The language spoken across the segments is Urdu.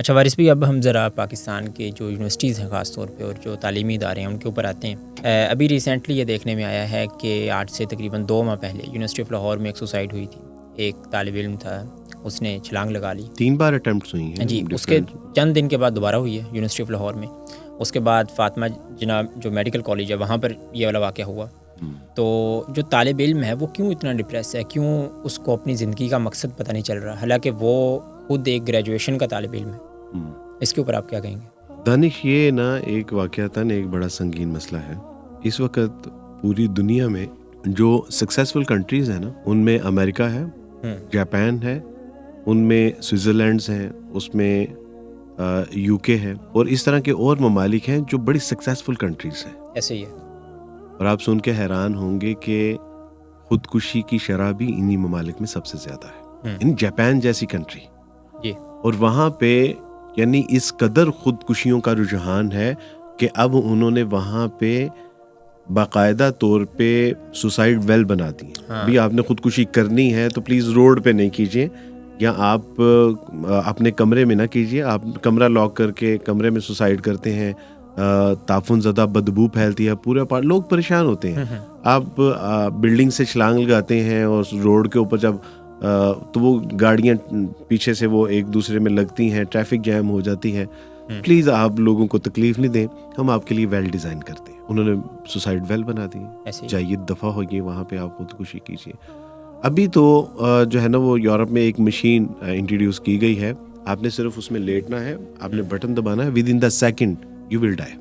اچھا وارث بھی، اب ہم ذرا پاکستان کے جو یونیورسٹیز ہیں خاص طور پہ اور جو تعلیمی ادارے ہیں ان کے اوپر آتے ہیں. ابھی ریسنٹلی یہ دیکھنے میں آیا ہے کہ آج سے تقریباً 2 ماہ پہلے یونیورسٹی آف لاہور میں ایک سوسائڈ ہوئی تھی. ایک طالب علم تھا، اس نے چھلانگ لگا لی. 3 بار اٹیمپٹس ہوئی ہیں جی. اس کے چند دن کے بعد دوبارہ ہوئی ہے یونیورسٹی آف لاہور میں. اس کے بعد فاطمہ جناب جو میڈیکل کالج ہے وہاں پر یہ والا واقعہ ہوا. تو جو طالب علم ہے وہ کیوں اتنا ڈپریس ہے، کیوں اس کو اپنی زندگی کا مقصد پتہ نہیں چل رہا، حالانکہ وہ خود ایک گریجویشن کا طالب علم ہے. اس کے اوپر آپ کیا کہیں گے؟ دانش، یہ نا ایک واقعتاً ایک بڑا سنگین مسئلہ ہے. اس وقت پوری دنیا میں جو سکسیسفل کنٹریز ہیں نا، ان میں امریکہ ہے، جاپان ہے، ان میں سوئٹزرلینڈز ہیں، اس میں یو کے ہے، اور اس طرح کے اور ممالک ہیں جو بڑی سکسیسفل کنٹریز ہیں. ایسے ہی ہے. اور آپ سن کے حیران ہوں گے کہ خودکشی کی شرح بھی انہی ممالک میں سب سے زیادہ ہے. ان جاپان جیسی کنٹری، جی. اور وہاں پہ یعنی اس قدر خودکشیوں کا رجحان ہے کہ اب انہوں نے وہاں پہ باقاعدہ طور پہ سوسائڈ ویل بنا دی. بھی آپ نے خودکشی کرنی ہے تو پلیز روڈ پہ نہیں کیجیے، یا آپ اپنے کمرے میں نہ کیجیے. آپ کمرہ لاک کر کے کمرے میں سوسائڈ کرتے ہیں، تعفن زدہ بدبو پھیلتی ہے، پورے لوگ پریشان ہوتے ہیں. آپ بلڈنگ سے چھلانگ لگاتے ہیں اور روڈ کے اوپر جب تو وہ گاڑیاں پیچھے سے وہ ایک دوسرے میں لگتی ہیں، ٹریفک جیم ہو جاتی ہے. پلیز آپ لوگوں کو تکلیف نہیں دیں، ہم آپ کے لیے ویل ڈیزائن کرتے ہیں. انہوں نے سوسائڈ ویل بنا دی. چاہیے دفعہ ہوگی وہاں پہ آپ خودکشی کیجیے. ابھی تو جو ہے نا وہ یورپ میں ایک مشین انٹروڈیوس کی گئی ہے. آپ نے صرف اس میں لیٹنا ہے، آپ نے بٹن دبانا ہے، within the second you will die.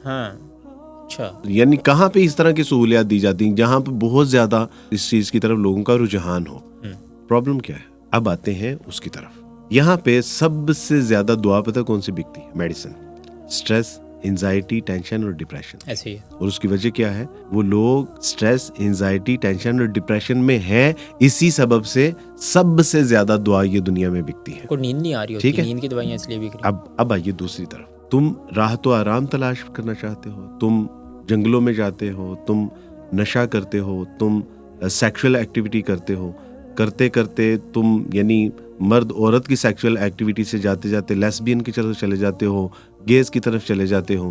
اچھا. یعنی کہاں پہ اس طرح کی سہولیات دی جاتی ہیں جہاں پہ بہت زیادہ اس چیز کی طرف لوگوں کا رجحان ہو. پرابلم کیا ہے؟ اب آتے ہیں اس کی طرف. یہاں پہ سب سے زیادہ دعا پتہ کون سی بکتی ہے؟ میڈیسن. اسٹریس، انزائٹی، ٹینشن اور ڈپریشن. ایسے ہی ہے. اور اس کی وجہ کیا ہے؟ وہ لوگ اسٹریس، انزائٹی، ٹینشن اور ڈپریشن میں ہیں، اسی سبب سے سب سے زیادہ دعا یہ دنیا میں بکتی ہے. کوئی نیند نہیں آ رہی ہوتی، نیند کی دوائیاں اس لیے بک رہی. اب آئیے دوسری طرف. تم راحت و آرام تلاش کرنا چاہتے ہو، تم جنگلوں میں جاتے ہو، تم نشہ کرتے ہو، تم سیکشل ایکٹیویٹی کرتے ہو، کرتے کرتے تم یعنی مرد عورت کی سیکشل ایکٹیویٹی سے جاتے جاتے لیسبین کی طرف چلے جاتے ہو، گیز کی طرف چلے جاتے ہو،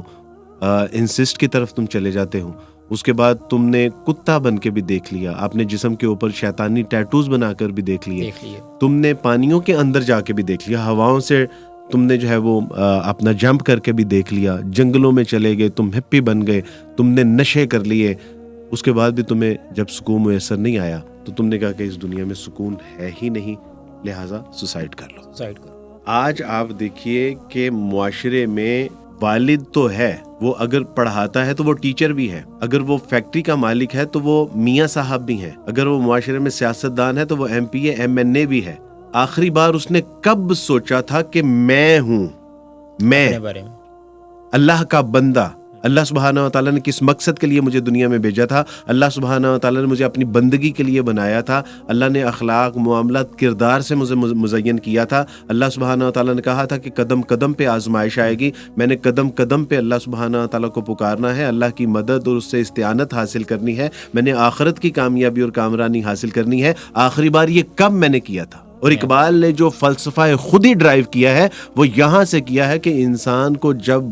انسسٹ کی طرف تم چلے جاتے ہو. اس کے بعد تم نے کتا بن کے بھی دیکھ لیا، اپنے جسم کے اوپر شیطانی ٹیٹوز بنا کر بھی دیکھ لیے. تم نے پانیوں کے اندر جا کے بھی دیکھ لیا، ہواؤں سے تم نے جو ہے وہ اپنا جمپ کر کے بھی دیکھ لیا، جنگلوں میں چلے گئے، تم ہپی بن گئے، تم نے نشے کر لیے. اس کے بعد بھی تمہیں جب سکون میسر نہیں آیا تو تم نے کہا کہ اس دنیا میں سکون ہے ہی نہیں، لہٰذا سوسائڈ کر لو. آج آپ دیکھیے کہ معاشرے میں والد تو ہے، وہ اگر پڑھاتا ہے تو وہ ٹیچر بھی ہے، اگر وہ فیکٹری کا مالک ہے تو وہ میاں صاحب بھی ہیں، اگر وہ معاشرے میں سیاستدان ہے تو وہ ایم پی اے، ایم این اے بھی ہے. آخری بار اس نے کب سوچا تھا کہ میں ہوں، میں اللہ کا بندہ، اللہ سبحانہ و تعالیٰ نے کس مقصد کے لیے مجھے دنیا میں بھیجا تھا، اللہ سبحانہ و تعالیٰ نے مجھے اپنی بندگی کے لیے بنایا تھا، اللہ نے اخلاق، معاملات، کردار سے مجھے مزین کیا تھا. اللہ سبحانہ و تعالیٰ نے کہا تھا کہ قدم قدم پہ آزمائش آئے گی، میں نے قدم قدم پہ اللہ سبحانہ و تعالیٰ کو پکارنا ہے، اللہ کی مدد اور اس سے استعانت حاصل کرنی ہے، میں نے آخرت کی کامیابی اور کامرانی حاصل کرنی ہے. آخری بار یہ کب میں نے کیا تھا؟ اور اقبال نے جو فلسفہ خود ہی ڈرائیو کیا ہے وہ یہاں سے کیا ہے کہ انسان کو جب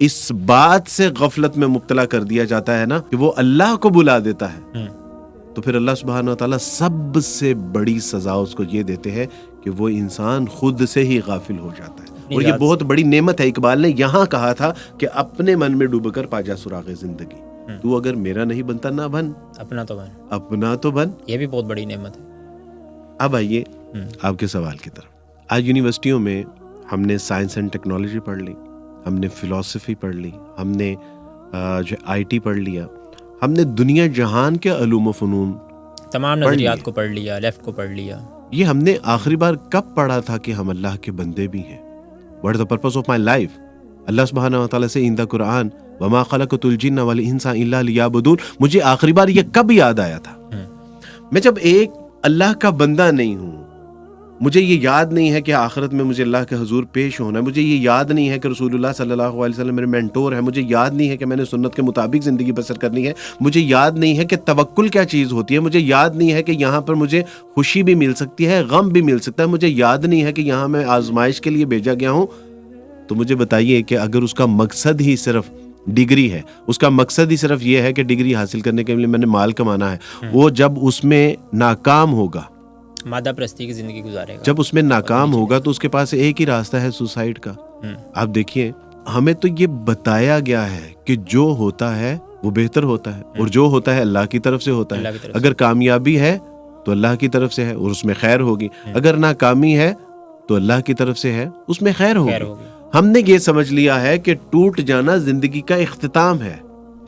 اس بات سے غفلت میں مبتلا کر دیا جاتا ہے نا کہ وہ اللہ کو بلا دیتا ہے، تو پھر اللہ سبحانہ وتعالیٰ سب سے بڑی سزا اس کو یہ دیتے ہیں کہ وہ انسان خود سے ہی غافل ہو جاتا ہے. اور یہ بہت بڑی نعمت ہے. اقبال نے یہاں کہا تھا کہ اپنے من میں ڈوب کر پا جا سراغ زندگی، تو اگر میرا نہیں بنتا نہ بن، اپنا تو بن. یہ بھی بہت بڑی نعمت ہے. اب آئیے آپ کے سوال کی طرف. آج یونیورسٹیوں میں ہم نے سائنس اینڈ ٹیکنالوجی پڑھ لی، ہم نے فلسفی پڑھ لی، ہم نے جو آئی ٹی پڑھ لیا، ہم نے دنیا جہان کے علوم و فنون تمام نظریات کو پڑھ لیا، لیفٹ کو پڑھ لیا. یہ ہم نے آخری بار کب پڑھا تھا کہ ہم اللہ کے بندے بھی ہیں؟ What is the purpose of my life? اللہ سبحانہ و تعالیٰ سے ان دا قرآن وما خلقت الجن والانس الا لیعبدون، مجھے آخری بار یہ کب یاد آیا تھا؟ میں جب ایک اللہ کا بندہ نہیں ہوں، مجھے یہ یاد نہیں ہے کہ آخرت میں مجھے اللہ کے حضور پیش ہونا ہے, مجھے یہ یاد نہیں ہے کہ رسول اللہ صلی اللہ علیہ وسلم میرے مینٹور ہے, مجھے یاد نہیں ہے کہ میں نے سنت کے مطابق زندگی بسر کرنی ہے, مجھے یاد نہیں ہے کہ توکل کیا چیز ہوتی ہے, مجھے یاد نہیں ہے کہ یہاں پر مجھے خوشی بھی مل سکتی ہے, غم بھی مل سکتا ہے, مجھے یاد نہیں ہے کہ یہاں میں آزمائش کے لیے بھیجا گیا ہوں, تو مجھے بتائیے کہ اگر اس کا مقصد ہی صرف ڈگری ہے, اس کا مقصد ہی صرف یہ ہے کہ ڈگری حاصل کرنے کے لیے میں نے مال کمانا ہے, وہ جب اس میں ناکام ہوگا, مادہ پرستی کی زندگی گزارے گا, جب اس میں ناکام ہوگا تو اس کے پاس ایک ہی راستہ ہے, سوسائڈ کا. آپ دیکھیے ہمیں تو یہ بتایا گیا ہے کہ جو ہوتا ہے وہ بہتر ہوتا ہے, اور جو ہوتا ہے اللہ کی طرف سے ہوتا ہے. اگر کامیابی ہے تو اللہ کی طرف سے ہے اور اس میں خیر ہوگی, اگر ناکامی ہے تو اللہ کی طرف سے ہے, اس میں خیر ہوگی. ہم نے یہ سمجھ لیا ہے کہ ٹوٹ جانا زندگی کا اختتام ہے,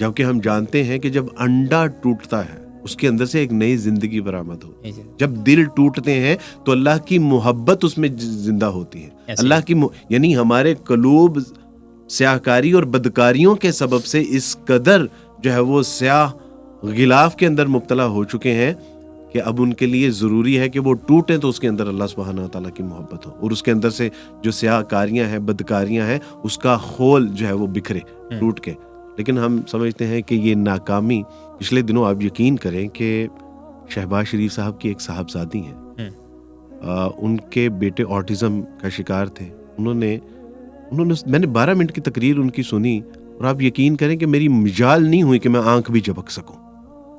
جبکہ ہم جانتے ہیں کہ جب انڈا ٹوٹتا ہے اس کے اندر سے ایک نئی زندگی برآمد ہوتی ہے. جب دل ٹوٹتے ہیں تو اللہ کی محبت اس میں زندہ ہوتی ہے. اللہ کی یعنی ہمارے قلوب سیاہکاری اور بدکاریوں کے سبب سے اس قدر جو ہے وہ سیاہ غلاف کے اندر مبتلا ہو چکے ہیں کہ اب ان کے لیے ضروری ہے کہ وہ ٹوٹیں تو اس کے اندر اللہ سبحانہ تعالیٰ کی محبت ہو, اور اس کے اندر سے جو سیاہ کاریاں ہیں, بدکاریاں ہیں, اس کا خول جو ہے وہ بکھرے ٹوٹ کے. لیکن ہم سمجھتے ہیں کہ یہ ناکامی, پچھلے دنوں آپ یقین کریں کہ شہباز شریف صاحب کی ایک صاحبزادی ہیں, ان کے بیٹے آٹزم کا شکار تھے. انہوں نے میں نے 12 منٹ کی تقریر ان کی سنی, اور آپ یقین کریں کہ میری مجال نہیں ہوئی کہ میں آنکھ بھی جھپک سکوں.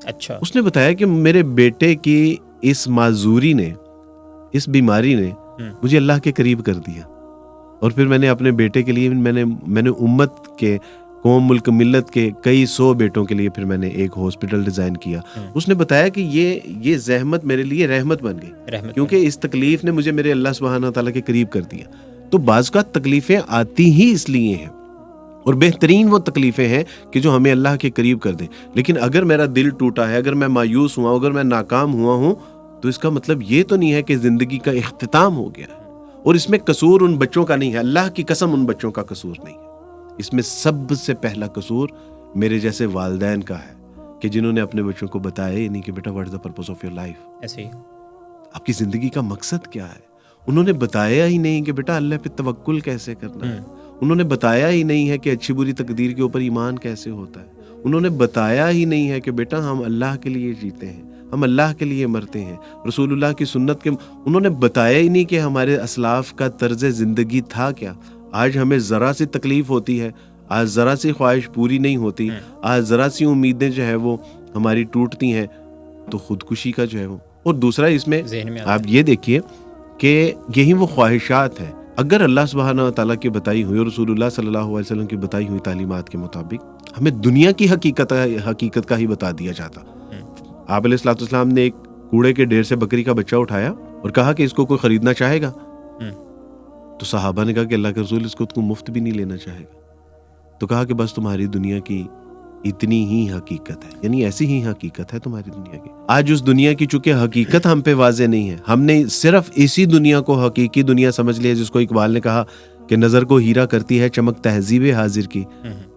اچھا. اس نے بتایا کہ میرے بیٹے کی اس معذوری نے, اس بیماری نے مجھے اللہ کے قریب کر دیا, اور پھر میں نے اپنے بیٹے کے لیے میں نے امت کے, قوم, ملک, ملت کے کئی 100 بیٹوں کے لیے پھر میں نے ایک ہاسپٹل ڈیزائن کیا. اس نے بتایا کہ یہ زحمت میرے لیے رحمت بن گئی, کیونکہ اس تکلیف نے مجھے میرے اللہ سبحانہ تعالیٰ کے قریب کر دیا. تو بعض کا تکلیفیں آتی ہی اس لیے ہیں, اور بہترین وہ تکلیفیں ہیں کہ جو ہمیں اللہ کے قریب کر دیں. لیکن اگر میرا دل ٹوٹا ہے, اگر میں مایوس ہوا, اگر میں ناکام ہوا ہوں, تو اس کا مطلب یہ تو نہیں ہے کہ زندگی کا اختتام ہو گیا ہے. اور اس میں قصور ان بچوں کا نہیں ہے, اللہ کی قسم ان بچوں کا قصور نہیں ہے. اس میں سب سے پہلا قصور میرے جیسے والدین کا ہے کہ جنہوں نے اپنے بچوں کو بتایا ہی نہیں کہ بیٹا what is the purpose of your life, ایسے ہی آپ کی زندگی کا مقصد کیا ہے. انہوں نے بتایا ہی نہیں کہ بیٹا اللہ پہ توکل کیسے کرنا ہے. انہوں نے بتایا ہی نہیں ہے کہ اچھی بری تقدیر کے اوپر ایمان کیسے ہوتا ہے. انہوں نے بتایا ہی نہیں ہے کہ بیٹا ہم اللہ کے لیے جیتے ہیں, ہم اللہ کے لیے مرتے ہیں, رسول اللہ کی سنت کے. انہوں نے بتایا ہی نہیں کہ ہمارے اسلاف کا طرز زندگی تھا کیا. آج ہمیں ذرا سی تکلیف ہوتی ہے, آج ذرا سی خواہش پوری نہیں ہوتی, آج ذرا سی امیدیں جو ہے وہ ہماری ٹوٹتی ہیں, تو خودکشی کا جو ہے وہ. اور دوسرا اس میں آپ یہ دیکھیے کہ یہی وہ خواہشات ہیں. اگر اللہ سبحانہ تعالیٰ کی بتائی ہوئی اور رسول اللہ صلی اللہ علیہ وسلم کی بتائی ہوئی تعلیمات کے مطابق ہمیں دنیا کی حقیقت کا ہی بتا دیا جاتا. آپ علیہ الصلوۃ والسلام نے ایک کوڑے کے ڈھیر سے بکری کا بچہ اٹھایا اور کہا کہ اس کو کوئی خریدنا چاہے گا, تو صحابہ نے کہا کہ اللہ کے رسول اس کو مفت بھی نہیں لینا چاہے گا. تو کہا کہ بس تمہاری دنیا کی اتنی ہی حقیقت ہے, یعنی ایسی ہی حقیقت ہے تمہاری دنیا کی. آج اس دنیا کی چونکہ حقیقت ہم پہ واضح نہیں ہے, ہم نے صرف اسی دنیا کو حقیقی دنیا سمجھ لیا, جس کو اقبال نے کہا کہ نظر کو ہیرا کرتی ہے چمک تہذیب حاضر کی,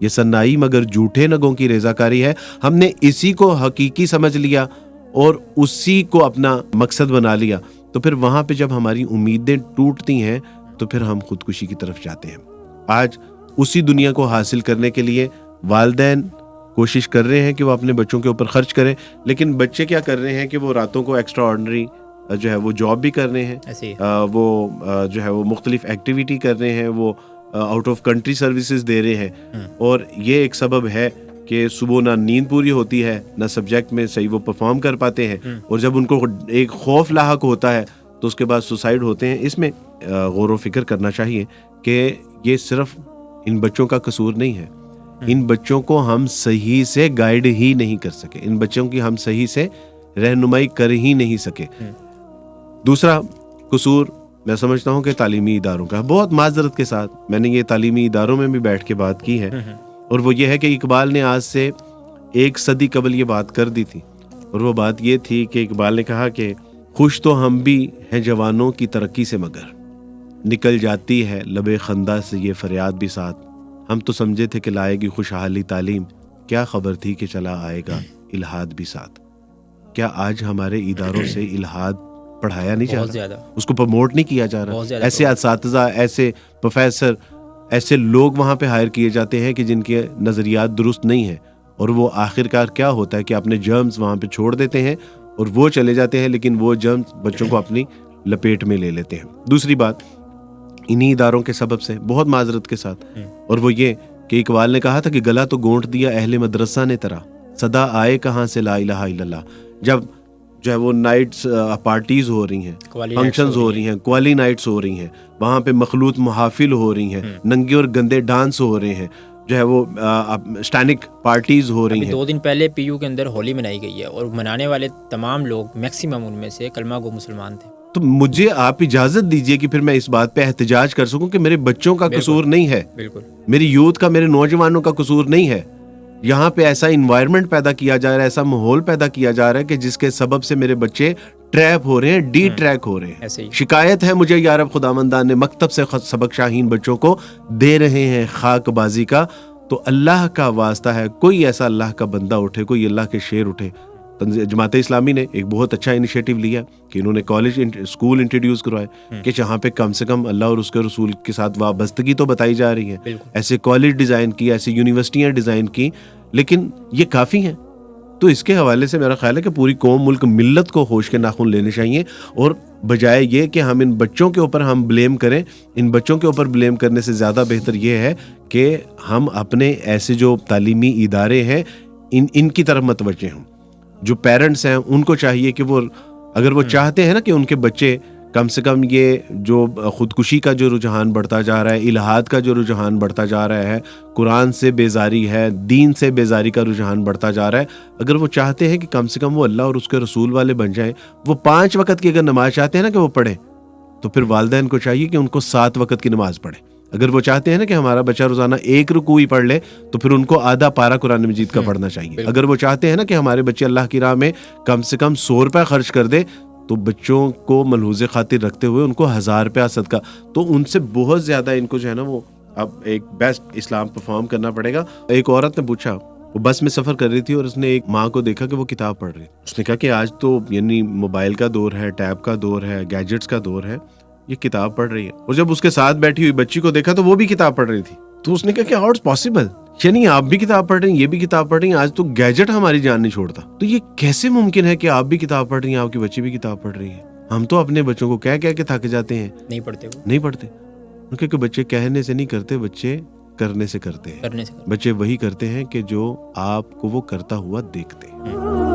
یہ سنائی مگر جھوٹے نگوں کی ریزہ کاری ہے. ہم نے اسی کو حقیقی سمجھ لیا اور اسی کو اپنا مقصد بنا لیا, تو پھر وہاں پہ جب ہماری امیدیں ٹوٹتی ہیں تو پھر ہم خودکشی کی طرف جاتے ہیں. آج اسی دنیا کو حاصل کرنے کے لیے والدین کوشش کر رہے ہیں کہ وہ اپنے بچوں کے اوپر خرچ کریں, لیکن بچے کیا کر رہے ہیں کہ وہ راتوں کو ایکسٹرا آرڈنری جو ہے وہ جاب بھی کر رہے ہیں, وہ جو ہے وہ مختلف ایکٹیویٹی کر رہے ہیں, وہ آؤٹ آف کنٹری سروسز دے رہے ہیں. اور یہ ایک سبب ہے کہ صبح نہ نیند پوری ہوتی ہے, نہ سبجیکٹ میں صحیح وہ پرفارم کر پاتے ہیں, اور جب ان کو ایک خوف لاحق ہوتا ہے تو اس کے بعد سوسائڈ ہوتے ہیں. اس میں غور و فکر کرنا چاہیے کہ یہ صرف ان بچوں کا قصور نہیں ہے, ان بچوں کو ہم صحیح سے گائیڈ ہی نہیں کر سکے, ان بچوں کی ہم صحیح سے رہنمائی کر ہی نہیں سکے. دوسرا قصور میں سمجھتا ہوں کہ تعلیمی اداروں کا, بہت معذرت کے ساتھ میں نے یہ تعلیمی اداروں میں بھی بیٹھ کے بات کی ہے, اور وہ یہ ہے کہ اقبال نے آج سے 1 صدی قبل یہ بات کر دی تھی, اور وہ بات یہ تھی کہ اقبال نے کہا کہ خوش تو ہم بھی ہیں جوانوں کی ترقی سے, مگر نکل جاتی ہے لبے خندہ سے یہ فریاد بھی ساتھ. ہم تو سمجھے تھے کہ لائے گی خوشحالی تعلیم, کیا خبر تھی کہ چلا آئے گا الہاد بھی ساتھ. کیا آج ہمارے اداروں سے الہاد پڑھایا نہیں جا بہت رہا, زیادہ, اس کو پروموٹ نہیں کیا جا رہا. بہت زیادہ ایسے اساتذہ, ایسے پروفیسر, ایسے لوگ وہاں پہ ہائر کیے جاتے ہیں کہ جن کے نظریات درست نہیں ہیں, اور وہ آخرکار کیا ہوتا ہے کہ اپنے جرمز وہاں پہ چھوڑ دیتے ہیں اور وہ چلے جاتے ہیں, لیکن وہ جرمز بچوں کو اپنی لپیٹ میں لے لیتے ہیں. دوسری بات انہی اداروں کے سبب سے, بہت معذرت کے ساتھ, اور وہ یہ کہ اقبال نے کہا تھا کہ گلا تو گونٹ دیا اہل مدرسہ نے ترا, صدا آئے کہاں سے لا الہ الا اللہ. جب جو ہے وہ نائٹس پارٹیز ہو رہی ہیں, فنکشنز ہو رہی ہیں, قوالی نائٹس ہو رہی ہیں, وہاں پہ مخلوط محافل ہو رہی ہیں, ننگے اور گندے ڈانس ہو رہے ہیں, جو ہے وہ اسٹینک پارٹیز ہو رہی ہیں. 2 دن پہلے پی یو کے اندر ہولی منائی گئی ہے, اور منانے والے تمام لوگ میکسیمم ان میں سے کلمہ گو مسلمان تھے. تو مجھے آپ اجازت دیجئے کہ پھر میں اس بات پہ احتجاج کر سکوں کہ میرے بچوں کا قصور نہیں ہے, بالکل میری یوتھ کا, میرے نوجوانوں کا قصور نہیں ہے. یہاں پہ ایسا انوائرمنٹ پیدا کیا جا رہا ہے, ایسا ماحول پیدا کیا جا رہا ہے کہ جس کے سبب سے میرے بچے ٹریپ ہو رہے ہیں, ڈی ٹریک ہو رہے ہیں. شکایت ہے مجھے یا رب خداوندان نے مکتب سے سبق شاہین بچوں کو دے رہے ہیں خاک بازی کا. تو اللہ کا واسطہ ہے, کوئی ایسا اللہ کا بندہ اٹھے, کوئی اللہ کے شیر اٹھے. جماعت اسلامی نے ایک بہت اچھا انیشیٹو لیا کہ انہوں نے کالج اسکول انٹروڈیوس کروائے کہ جہاں پہ کم سے کم اللہ اور اس کے رسول کے ساتھ وابستگی تو بتائی جا رہی ہے. ایسے کالج ڈیزائن کی, ایسی یونیورسٹیاں ڈیزائن کی, لیکن یہ کافی ہیں. تو اس کے حوالے سے میرا خیال ہے کہ پوری قوم, ملک, ملت کو ہوش کے ناخن لینے چاہیے, اور بجائے یہ کہ ہم ان بچوں کے اوپر ہم بلیم کریں, ان بچوں کے اوپر بلیم کرنے سے زیادہ بہتر یہ ہے کہ ہم اپنے ایسے جو تعلیمی ادارے ہیں ان کی طرف متوجہ ہوں. جو پیرنٹس ہیں ان کو چاہیے کہ وہ اگر وہ چاہتے ہیں نا کہ ان کے بچے کم سے کم یہ جو خودکشی کا جو رجحان بڑھتا جا رہا ہے, الحاد کا جو رجحان بڑھتا جا رہا ہے, قرآن سے بیزاری ہے, دین سے بیزاری کا رجحان بڑھتا جا رہا ہے, اگر وہ چاہتے ہیں کہ کم سے کم وہ اللہ اور اس کے رسول والے بن جائیں, وہ 5 وقت کی اگر نماز چاہتے ہیں نا کہ وہ پڑھیں, تو پھر والدین کو چاہیے کہ ان کو 7 وقت کی نماز پڑھیں. اگر وہ چاہتے ہیں نا کہ ہمارا بچہ روزانہ 1 رکوع ہی پڑھ لے, تو پھر ان کو آدھا پارہ قرآن مجید کا پڑھنا چاہیے. اگر وہ چاہتے ہیں نا کہ ہمارے بچے اللہ کی راہ میں کم سے کم 100 روپے خرچ کر دے, تو بچوں کو ملحوظ خاطر رکھتے ہوئے ان کو 1000 روپیہ صدقہ, تو ان سے بہت زیادہ ان کو جو ہے نا وہ اب ایک بیسٹ اسلام پرفارم کرنا پڑے گا. ایک عورت نے پوچھا, وہ بس میں سفر کر رہی تھی اور اس نے ایک ماں کو دیکھا کہ وہ کتاب پڑھ رہی. اس نے کہا کہ آج تو یعنی موبائل کا دور ہے, ٹیب کا دور ہے, گیجٹس کا دور ہے, یہ کتاب پڑھ رہی ہے. اور جب اس کے ساتھ بیٹھی ہوئی بچی کو دیکھا تو وہ بھی کتاب پڑھ رہی تھی. تو اس نے کہا کہ ہاؤ اٹس پاسبل, یعنی آپ بھی کتاب پڑھ رہی ہیں, یہ بھی کتاب پڑھ رہی ہیں, آج تو گیجٹ ہماری جان نہیں چھوڑتا. تو یہ کیسے ممکن ہے کہ آپ بھی کتاب پڑھ رہی ہیں, آپ کی بچی بھی کتاب پڑھ رہی ہے؟ ہم تو اپنے بچوں کو کہہ کے تھک جاتے ہیں, نہیں پڑھتے وہ, نہیں پڑھتے. کیونکہ بچے کہنے سے نہیں کرتے, بچے کرنے سے کرتے ہیں. بچے وہی کرتے ہیں کہ جو آپ کو وہ کرتا ہوا دیکھتے ہیں.